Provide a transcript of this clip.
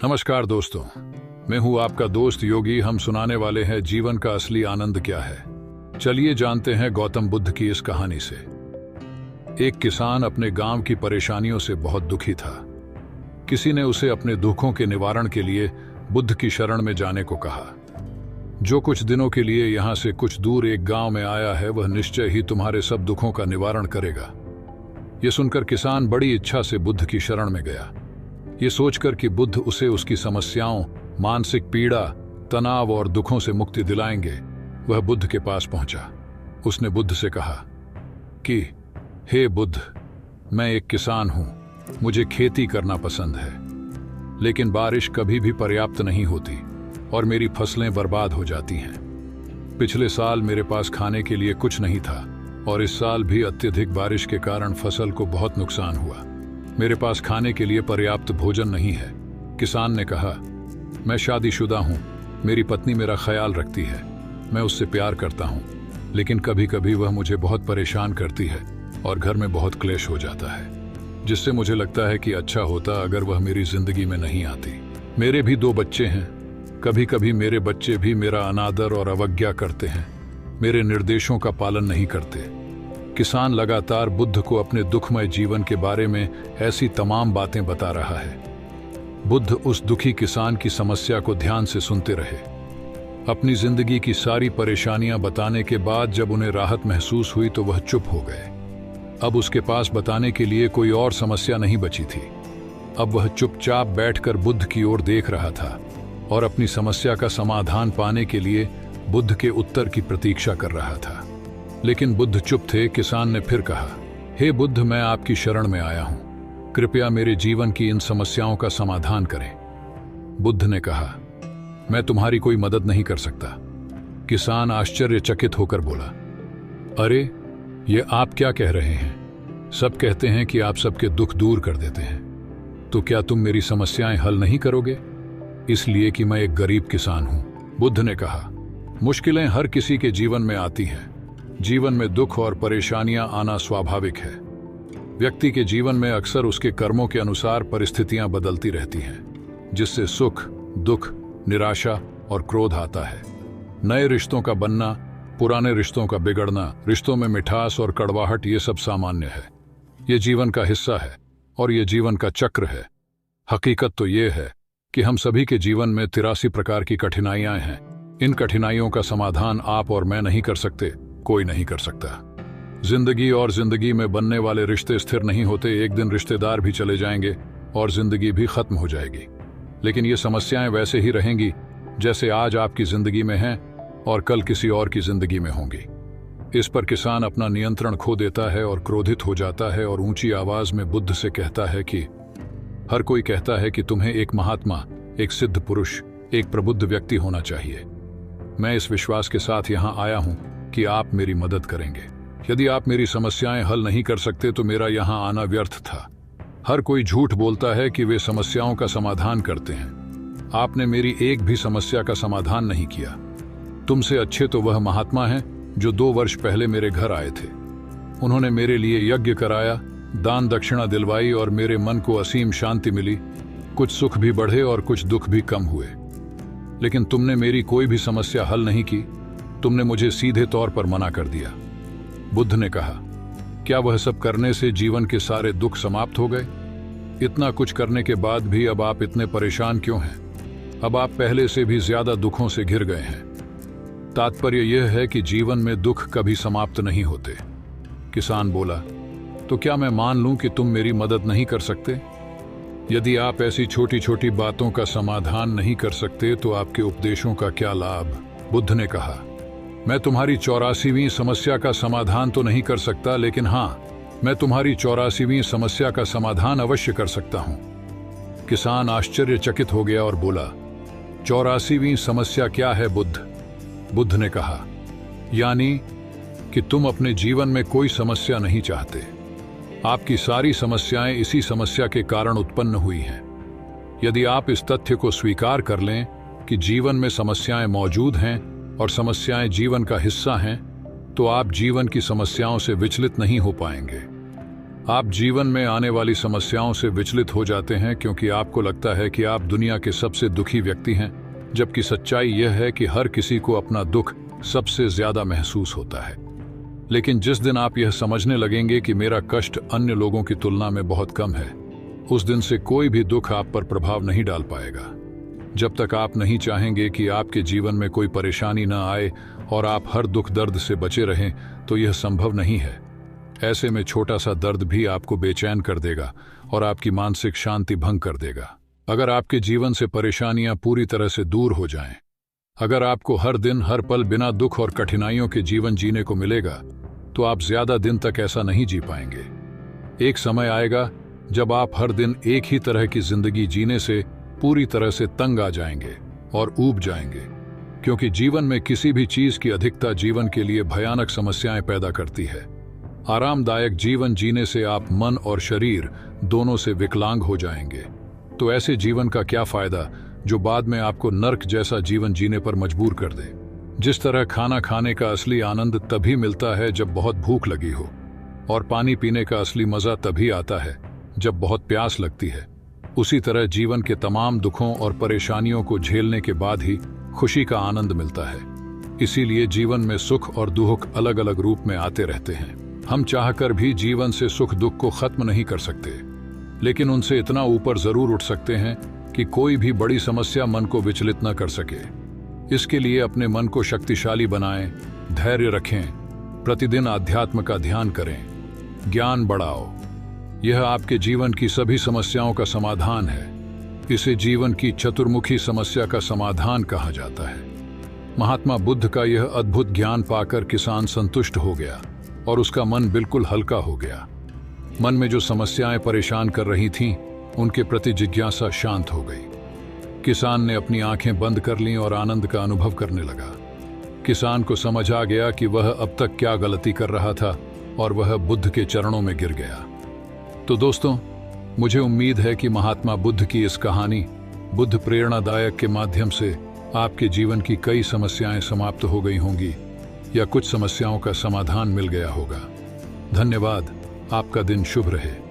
नमस्कार दोस्तों, मैं हूं आपका दोस्त योगी। हम सुनाने वाले हैं जीवन का असली आनंद क्या है। चलिए जानते हैं गौतम बुद्ध की इस कहानी से। एक किसान अपने गांव की परेशानियों से बहुत दुखी था। किसी ने उसे अपने दुखों के निवारण के लिए बुद्ध की शरण में जाने को कहा। जो कुछ दिनों के लिए यहां से कुछ दूर एक गांव में आया है, वह निश्चय ही तुम्हारे सब दुखों का निवारण करेगा। यह सुनकर किसान बड़ी इच्छा से बुद्ध की शरण में गया, ये सोचकर कि बुद्ध उसे उसकी समस्याओं, मानसिक पीड़ा, तनाव और दुखों से मुक्ति दिलाएंगे। वह बुद्ध के पास पहुंचा। उसने बुद्ध से कहा कि हे बुद्ध, मैं एक किसान हूं, मुझे खेती करना पसंद है, लेकिन बारिश कभी भी पर्याप्त नहीं होती और मेरी फसलें बर्बाद हो जाती हैं। पिछले साल मेरे पास खाने के लिए कुछ नहीं था और इस साल भी अत्यधिक बारिश के कारण फसल को बहुत नुकसान हुआ। मेरे पास खाने के लिए पर्याप्त भोजन नहीं है। किसान ने कहा, मैं शादीशुदा हूं, मेरी पत्नी मेरा ख्याल रखती है, मैं उससे प्यार करता हूं, लेकिन कभी कभी वह मुझे बहुत परेशान करती है और घर में बहुत क्लेश हो जाता है, जिससे मुझे लगता है कि अच्छा होता अगर वह मेरी जिंदगी में नहीं आती। मेरे भी 2 बच्चे हैं। कभी कभी मेरे बच्चे भी मेरा अनादर और अवज्ञा करते हैं, मेरे निर्देशों का पालन नहीं करते। किसान लगातार बुद्ध को अपने दुखमय जीवन के बारे में ऐसी तमाम बातें बता रहा है। बुद्ध उस दुखी किसान की समस्या को ध्यान से सुनते रहे। अपनी जिंदगी की सारी परेशानियां बताने के बाद जब उन्हें राहत महसूस हुई तो वह चुप हो गए। अब उसके पास बताने के लिए कोई और समस्या नहीं बची थी। अब वह चुपचाप बैठकर बुद्ध की ओर देख रहा था और अपनी समस्या का समाधान पाने के लिए बुद्ध के उत्तर की प्रतीक्षा कर रहा था। लेकिन बुद्ध चुप थे। किसान ने फिर कहा, हे बुद्ध, मैं आपकी शरण में आया हूं, कृपया मेरे जीवन की इन समस्याओं का समाधान करें। बुद्ध ने कहा, मैं तुम्हारी कोई मदद नहीं कर सकता। किसान आश्चर्यचकित होकर बोला, अरे, ये आप क्या कह रहे हैं? सब कहते हैं कि आप सबके दुख दूर कर देते हैं, तो क्या तुम मेरी समस्याएं हल नहीं करोगे? इसलिए कि मैं एक गरीब किसान हूं। बुद्ध ने कहा, मुश्किलें हर किसी के जीवन में आती हैं। जीवन में दुख और परेशानियां आना स्वाभाविक है। व्यक्ति के जीवन में अक्सर उसके कर्मों के अनुसार परिस्थितियां बदलती रहती हैं, जिससे सुख, दुख, निराशा और क्रोध आता है। नए रिश्तों का बनना, पुराने रिश्तों का बिगड़ना, रिश्तों में मिठास और कड़वाहट, ये सब सामान्य है। ये जीवन का हिस्सा है और ये जीवन का चक्र है। हकीकत तो ये है कि हम सभी के जीवन में 83 प्रकार की कठिनाइयां हैं। इन कठिनाइयों का समाधान आप और मैं नहीं कर सकते, कोई नहीं कर सकता। जिंदगी और जिंदगी में बनने वाले रिश्ते स्थिर नहीं होते। एक दिन रिश्तेदार भी चले जाएंगे और जिंदगी भी खत्म हो जाएगी, लेकिन ये समस्याएं वैसे ही रहेंगी जैसे आज आपकी जिंदगी में हैं और कल किसी और की जिंदगी में होंगी। इस पर किसान अपना नियंत्रण खो देता है और क्रोधित हो जाता है और ऊंची आवाज में बुद्ध से कहता है कि हर कोई कहता है कि तुम्हें एक महात्मा, एक सिद्ध पुरुष, एक प्रबुद्ध व्यक्ति होना चाहिए। मैं इस विश्वास के साथ यहां आया हूं कि आप मेरी मदद करेंगे। यदि आप मेरी समस्याएं हल नहीं कर सकते तो मेरा यहां आना व्यर्थ था। हर कोई झूठ बोलता है कि वे समस्याओं का समाधान करते हैं। आपने मेरी एक भी समस्या का समाधान नहीं किया। तुमसे अच्छे तो वह महात्मा हैं जो 2 वर्ष पहले मेरे घर आए थे। उन्होंने मेरे लिए यज्ञ कराया, दान दक्षिणा दिलवाई और मेरे मन को असीम शांति मिली। कुछ सुख भी बढ़े और कुछ दुख भी कम हुए, लेकिन तुमने मेरी कोई भी समस्या हल नहीं की। तुमने मुझे सीधे तौर पर मना कर दिया। बुद्ध ने कहा, क्या वह सब करने से जीवन के सारे दुख समाप्त हो गए? इतना कुछ करने के बाद भी अब आप इतने परेशान क्यों हैं? अब आप पहले से भी ज्यादा दुखों से घिर गए हैं। तात्पर्य यह है कि जीवन में दुख कभी समाप्त नहीं होते। किसान बोला, तो क्या मैं मान लूं कि तुम मेरी मदद नहीं कर सकते? यदि आप ऐसी छोटी छोटी बातों का समाधान नहीं कर सकते तो आपके उपदेशों का क्या लाभ? बुद्ध ने कहा, मैं तुम्हारी 84वीं समस्या का समाधान तो नहीं कर सकता, लेकिन हां, मैं तुम्हारी 84वीं समस्या का समाधान अवश्य कर सकता हूं। किसान आश्चर्यचकित हो गया और बोला, 84वीं समस्या क्या है बुद्ध? बुद्ध ने कहा, यानी कि तुम अपने जीवन में कोई समस्या नहीं चाहते। आपकी सारी समस्याएं इसी समस्या के कारण उत्पन्न हुई हैं। यदि आप इस तथ्य को स्वीकार कर लें कि जीवन में समस्याएं मौजूद हैं और समस्याएं जीवन का हिस्सा हैं, तो आप जीवन की समस्याओं से विचलित नहीं हो पाएंगे। आप जीवन में आने वाली समस्याओं से विचलित हो जाते हैं क्योंकि आपको लगता है कि आप दुनिया के सबसे दुखी व्यक्ति हैं, जबकि सच्चाई यह है कि हर किसी को अपना दुख सबसे ज्यादा महसूस होता है। लेकिन जिस दिन आप यह समझने लगेंगे कि मेरा कष्ट अन्य लोगों की तुलना में बहुत कम है, उस दिन से कोई भी दुख आप पर प्रभाव नहीं डाल पाएगा। जब तक आप नहीं चाहेंगे कि आपके जीवन में कोई परेशानी न आए और आप हर दुख दर्द से बचे रहें, तो यह संभव नहीं है। ऐसे में छोटा सा दर्द भी आपको बेचैन कर देगा और आपकी मानसिक शांति भंग कर देगा। अगर आपके जीवन से परेशानियां पूरी तरह से दूर हो जाएं, अगर आपको हर दिन हर पल बिना दुख और कठिनाइयों के जीवन जीने को मिलेगा, तो आप ज्यादा दिन तक ऐसा नहीं जी पाएंगे। एक समय आएगा जब आप हर दिन एक ही तरह की जिंदगी जीने से पूरी तरह से तंग आ जाएंगे और ऊब जाएंगे, क्योंकि जीवन में किसी भी चीज की अधिकता जीवन के लिए भयानक समस्याएं पैदा करती है। आरामदायक जीवन जीने से आप मन और शरीर दोनों से विकलांग हो जाएंगे। तो ऐसे जीवन का क्या फायदा जो बाद में आपको नर्क जैसा जीवन जीने पर मजबूर कर दे। जिस तरह खाना खाने का असली आनंद तभी मिलता है जब बहुत भूख लगी हो, और पानी पीने का असली मजा तभी आता है जब बहुत प्यास लगती है, उसी तरह जीवन के तमाम दुखों और परेशानियों को झेलने के बाद ही खुशी का आनंद मिलता है। इसीलिए जीवन में सुख और दुख अलग अलग रूप में आते रहते हैं। हम चाहकर भी जीवन से सुख दुख को खत्म नहीं कर सकते, लेकिन उनसे इतना ऊपर जरूर उठ सकते हैं कि कोई भी बड़ी समस्या मन को विचलित न कर सके। इसके लिए अपने मन को शक्तिशाली बनाएं, धैर्य रखें, प्रतिदिन आध्यात्म का ध्यान करें, ज्ञान बढ़ाओ। यह आपके जीवन की सभी समस्याओं का समाधान है। इसे जीवन की चतुर्मुखी समस्या का समाधान कहा जाता है। महात्मा बुद्ध का यह अद्भुत ज्ञान पाकर किसान संतुष्ट हो गया और उसका मन बिल्कुल हल्का हो गया। मन में जो समस्याएं परेशान कर रही थीं, उनके प्रति जिज्ञासा शांत हो गई। किसान ने अपनी आंखें बंद कर लीं और आनंद का अनुभव करने लगा। किसान को समझ आ गया कि वह अब तक क्या गलती कर रहा था और वह बुद्ध के चरणों में गिर गया। तो दोस्तों, मुझे उम्मीद है कि महात्मा बुद्ध की इस कहानी बुद्ध प्रेरणादायक के माध्यम से आपके जीवन की कई समस्याएं समाप्त हो गई होंगी या कुछ समस्याओं का समाधान मिल गया होगा। धन्यवाद। आपका दिन शुभ रहे।